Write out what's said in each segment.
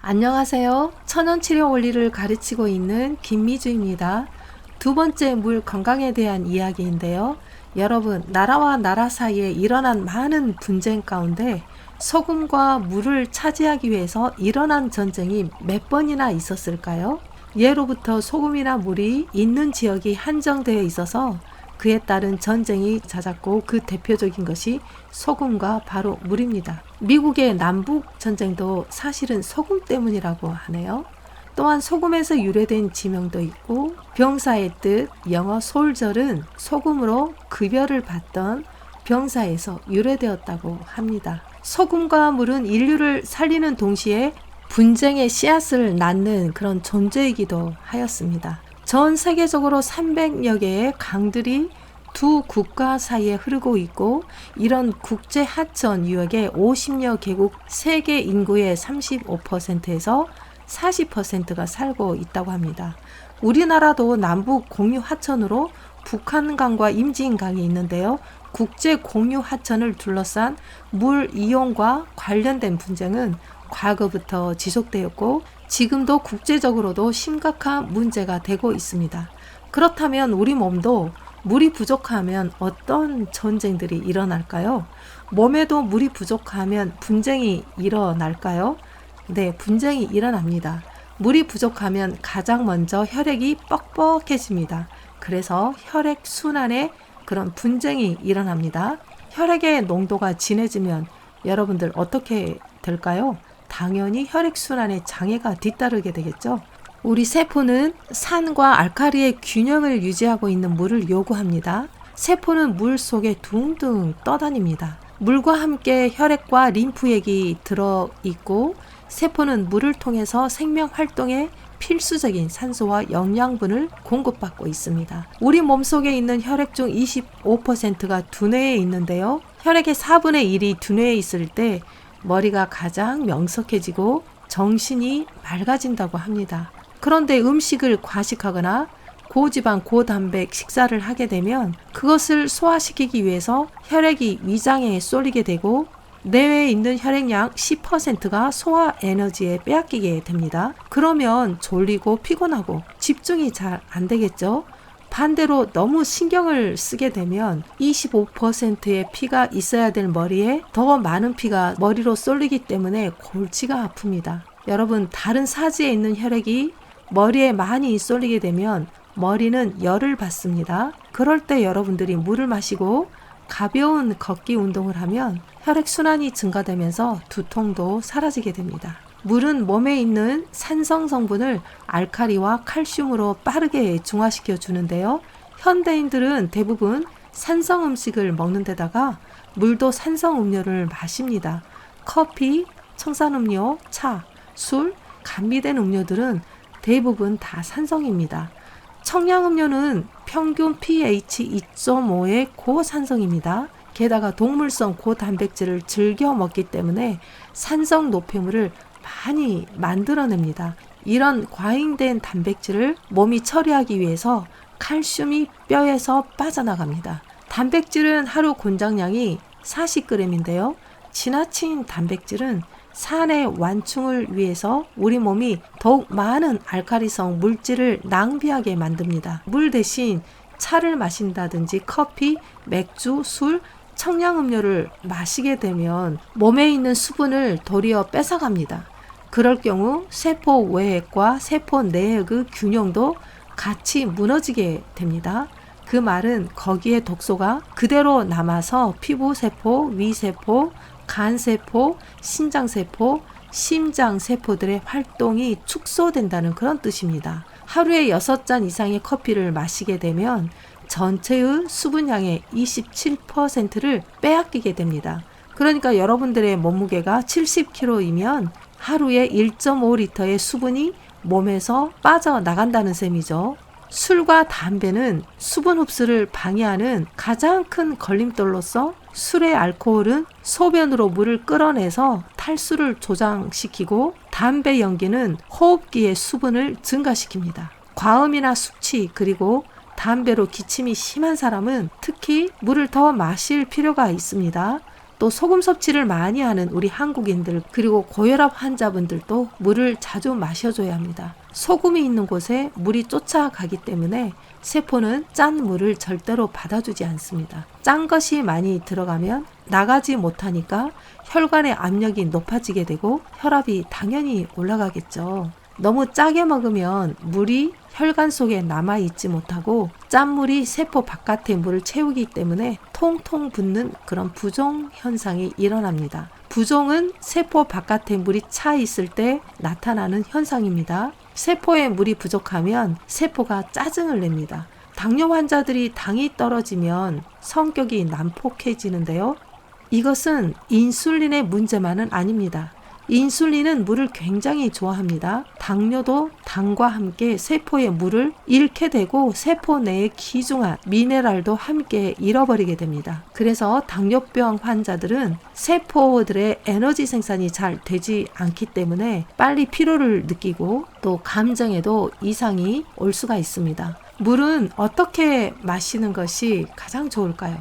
안녕하세요. 천연치료 원리를 가르치고 있는 김미주입니다. 두 번째 물 건강에 대한 이야기인데요. 여러분, 나라와 나라 사이에 일어난 많은 분쟁 가운데 소금과 물을 차지하기 위해서 일어난 전쟁이 몇 번이나 있었을까요? 예로부터 소금이나 물이 있는 지역이 한정되어 있어서 그에 따른 전쟁이 잦았고 그 대표적인 것이 소금과 바로 물입니다. 미국의 남북 전쟁도 사실은 소금 때문이라고 하네요. 또한 소금에서 유래된 지명도 있고 병사의 뜻, 영어 솔절은 소금으로 급여를 받던 병사에서 유래되었다고 합니다. 소금과 물은 인류를 살리는 동시에 분쟁의 씨앗을 낳는 그런 존재이기도 하였습니다. 전 세계적으로 300여 개의 강들이 두 국가 사이에 흐르고 있고 이런 국제 하천 유역에 50여 개국 세계 인구의 35%에서 40%가 살고 있다고 합니다. 우리나라도 남북 공유 하천으로 북한강과 임진강이 있는데요. 국제 공유 하천을 둘러싼 물 이용과 관련된 분쟁은 과거부터 지속되었고 지금도 국제적으로도 심각한 문제가 되고 있습니다. 그렇다면 우리 몸도 물이 부족하면 어떤 전쟁들이 일어날까요? 몸에도 물이 부족하면 분쟁이 일어날까요? 네, 분쟁이 일어납니다. 물이 부족하면 가장 먼저 혈액이 뻑뻑해집니다. 그래서 혈액순환에 그런 분쟁이 일어납니다. 혈액의 농도가 진해지면 여러분들 어떻게 될까요? 당연히 혈액순환에 장애가 뒤따르게 되겠죠. 우리 세포는 산과 알칼리의 균형을 유지하고 있는 물을 요구합니다. 세포는 물 속에 둥둥 떠다닙니다. 물과 함께 혈액과 림프액이 들어있고 세포는 물을 통해서 생명 활동에 필수적인 산소와 영양분을 공급받고 있습니다. 우리 몸속에 있는 혈액 중 25%가 두뇌에 있는데요. 혈액의 4분의 1이 두뇌에 있을 때 머리가 가장 명석해지고 정신이 맑아진다고 합니다. 그런데 음식을 과식하거나 고지방, 고단백 식사를 하게 되면 그것을 소화시키기 위해서 혈액이 위장에 쏠리게 되고 뇌에 있는 혈액량 10%가 소화 에너지에 빼앗기게 됩니다. 그러면 졸리고 피곤하고 집중이 잘 안 되겠죠? 반대로 너무 신경을 쓰게 되면 25%의 피가 있어야 될 머리에 더 많은 피가 머리로 쏠리기 때문에 골치가 아픕니다. 여러분, 다른 사지에 있는 혈액이 머리에 많이 쏠리게 되면 머리는 열을 받습니다. 그럴 때 여러분들이 물을 마시고 가벼운 걷기 운동을 하면 혈액순환이 증가되면서 두통도 사라지게 됩니다. 물은 몸에 있는 산성 성분을 알칼리와 칼슘으로 빠르게 중화시켜 주는데요. 현대인들은 대부분 산성 음식을 먹는 데다가 물도 산성 음료를 마십니다. 커피, 청산음료, 차, 술, 감미된 음료들은 대부분 다 산성입니다. 청량음료는 평균 pH 2.5의 고산성입니다. 게다가 동물성 고단백질을 즐겨 먹기 때문에 산성 노폐물을 많이 만들어냅니다. 이런 과잉된 단백질을 몸이 처리하기 위해서 칼슘이 뼈에서 빠져나갑니다. 단백질은 하루 권장량이 40g인데요. 지나친 단백질은 산의 완충을 위해서 우리 몸이 더욱 많은 알칼리성 물질을 낭비하게 만듭니다. 물 대신 차를 마신다든지 커피, 맥주, 술, 청량음료를 마시게 되면 몸에 있는 수분을 도리어 뺏어갑니다. 그럴 경우 세포 외핵과 세포 내핵의 균형도 같이 무너지게 됩니다. 그 말은 거기에 독소가 그대로 남아서 피부세포, 위세포, 간세포, 신장세포, 심장세포들의 활동이 축소된다는 그런 뜻입니다. 하루에 6잔 이상의 커피를 마시게 되면 전체의 수분량의 27%를 빼앗기게 됩니다. 그러니까 여러분들의 몸무게가 70kg이면 하루에 1.5리터의 수분이 몸에서 빠져나간다는 셈이죠. 술과 담배는 수분 흡수를 방해하는 가장 큰 걸림돌로서 술의 알코올은 소변으로 물을 끌어내서 탈수를 조장시키고 담배 연기는 호흡기의 수분을 증가시킵니다. 과음이나 숙취 그리고 담배로 기침이 심한 사람은 특히 물을 더 마실 필요가 있습니다. 또 소금 섭취를 많이 하는 우리 한국인들 그리고 고혈압 환자분들도 물을 자주 마셔줘야 합니다. 소금이 있는 곳에 물이 쫓아가기 때문에 세포는 짠 물을 절대로 받아주지 않습니다. 짠 것이 많이 들어가면 나가지 못하니까 혈관의 압력이 높아지게 되고 혈압이 당연히 올라가겠죠. 너무 짜게 먹으면 물이 혈관 속에 남아있지 못하고 짠물이 세포 바깥의 물을 채우기 때문에 통통 붓는 그런 부종 현상이 일어납니다. 부종은 세포 바깥에 물이 차 있을 때 나타나는 현상입니다. 세포에 물이 부족하면 세포가 짜증을 냅니다. 당뇨 환자들이 당이 떨어지면 성격이 난폭해지는데요. 이것은 인슐린의 문제만은 아닙니다. 인슐린은 물을 굉장히 좋아합니다. 당뇨도 당과 함께 세포의 물을 잃게 되고 세포 내의 귀중한 미네랄도 함께 잃어버리게 됩니다. 그래서 당뇨병 환자들은 세포들의 에너지 생산이 잘 되지 않기 때문에 빨리 피로를 느끼고 또 감정에도 이상이 올 수가 있습니다. 물은 어떻게 마시는 것이 가장 좋을까요?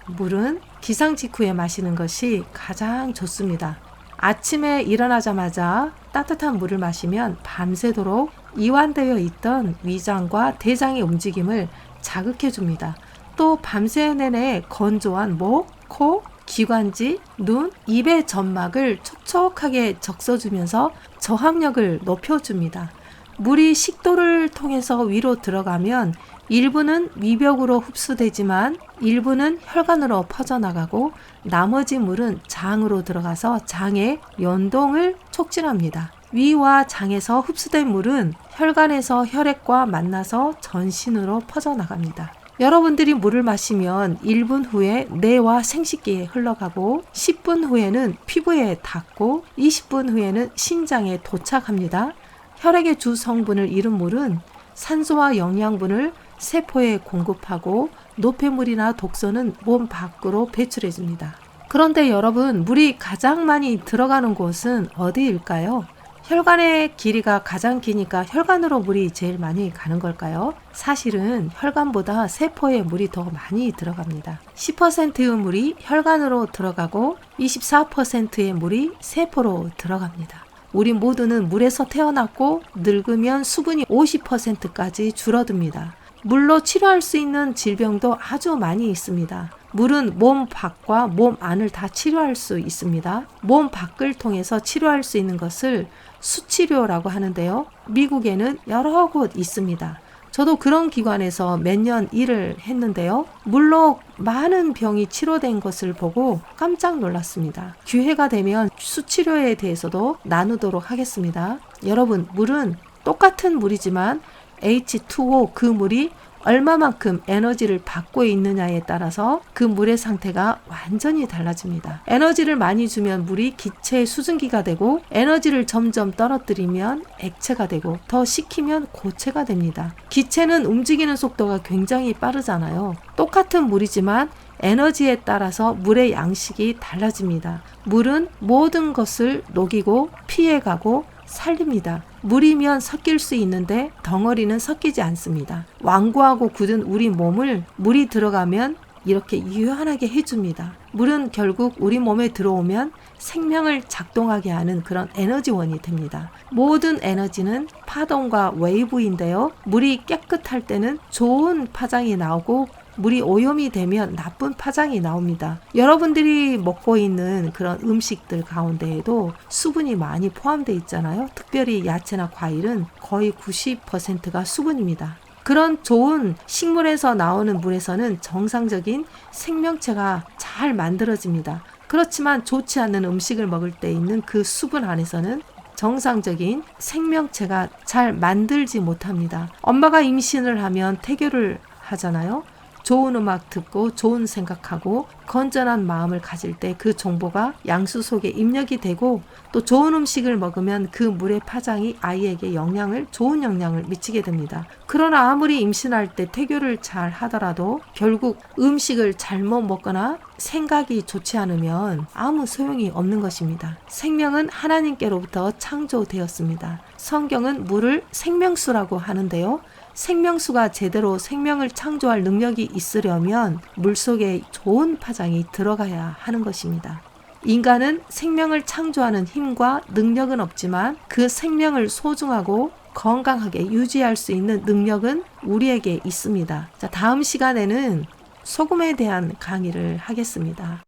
물은 기상 직후에 마시는 것이 가장 좋습니다. 아침에 일어나자마자 따뜻한 물을 마시면 밤새도록 이완되어 있던 위장과 대장의 움직임을 자극해 줍니다. 또 밤새 내내 건조한 목, 코, 기관지, 눈, 입의 점막을 촉촉하게 적셔주면서 저항력을 높여줍니다. 물이 식도를 통해서 위로 들어가면 일부는 위벽으로 흡수되지만 일부는 혈관으로 퍼져나가고 나머지 물은 장으로 들어가서 장의 연동을 촉진합니다. 위와 장에서 흡수된 물은 혈관에서 혈액과 만나서 전신으로 퍼져나갑니다. 여러분들이 물을 마시면 1분 후에 뇌와 생식기에 흘러가고 10분 후에는 피부에 닿고 20분 후에는 신장에 도착합니다. 혈액의 주 성분을 이룬 물은 산소와 영양분을 세포에 공급하고 노폐물이나 독소는 몸 밖으로 배출해 줍니다. 그런데 여러분, 물이 가장 많이 들어가는 곳은 어디일까요? 혈관의 길이가 가장 기니까 혈관으로 물이 제일 많이 가는 걸까요? 사실은 혈관보다 세포에 물이 더 많이 들어갑니다. 10%의 물이 혈관으로 들어가고 24%의 물이 세포로 들어갑니다. 우리 모두는 물에서 태어났고 늙으면 수분이 50%까지 줄어듭니다. 물로 치료할 수 있는 질병도 아주 많이 있습니다. 물은 몸 밖과 몸 안을 다 치료할 수 있습니다. 몸 밖을 통해서 치료할 수 있는 것을 수치료라고 하는데요. 미국에는 여러 곳 있습니다. 저도 그런 기관에서 몇 년 일을 했는데요. 물로 많은 병이 치료된 것을 보고 깜짝 놀랐습니다. 기회가 되면 수치료에 대해서도 나누도록 하겠습니다. 여러분, 물은 똑같은 물이지만 H2O 그 물이 얼마만큼 에너지를 받고 있느냐에 따라서 그 물의 상태가 완전히 달라집니다. 에너지를 많이 주면 물이 기체의 수증기가 되고 에너지를 점점 떨어뜨리면 액체가 되고 더 식히면 고체가 됩니다. 기체는 움직이는 속도가 굉장히 빠르잖아요. 똑같은 물이지만 에너지에 따라서 물의 양식이 달라집니다. 물은 모든 것을 녹이고 피해가고 살립니다. 물이면 섞일 수 있는데 덩어리는 섞이지 않습니다. 완고하고 굳은 우리 몸을 물이 들어가면 이렇게 유연하게 해줍니다. 물은 결국 우리 몸에 들어오면 생명을 작동하게 하는 그런 에너지원이 됩니다. 모든 에너지는 파동과 웨이브인데요. 물이 깨끗할 때는 좋은 파장이 나오고 물이 오염이 되면 나쁜 파장이 나옵니다. 여러분들이 먹고 있는 그런 음식들 가운데에도 수분이 많이 포함되어 있잖아요. 특별히 야채나 과일은 거의 90%가 수분입니다. 그런 좋은 식물에서 나오는 물에서는 정상적인 생명체가 잘 만들어집니다. 그렇지만 좋지 않은 음식을 먹을 때 있는 그 수분 안에서는 정상적인 생명체가 잘 만들지 못합니다. 엄마가 임신을 하면 태교를 하잖아요. 좋은 음악 듣고 좋은 생각하고 건전한 마음을 가질 때 그 정보가 양수 속에 입력이 되고 또 좋은 음식을 먹으면 그 물의 파장이 아이에게 좋은 영향을 미치게 됩니다. 그러나 아무리 임신할 때 태교를 잘 하더라도 결국 음식을 잘못 먹거나 생각이 좋지 않으면 아무 소용이 없는 것입니다. 생명은 하나님께로부터 창조되었습니다. 성경은 물을 생명수라고 하는데요. 생명수가 제대로 생명을 창조할 능력이 있으려면 물속에 좋은 파장이 들어가야 하는 것입니다. 인간은 생명을 창조하는 힘과 능력은 없지만 그 생명을 소중하고 건강하게 유지할 수 있는 능력은 우리에게 있습니다. 자, 다음 시간에는 소금에 대한 강의를 하겠습니다.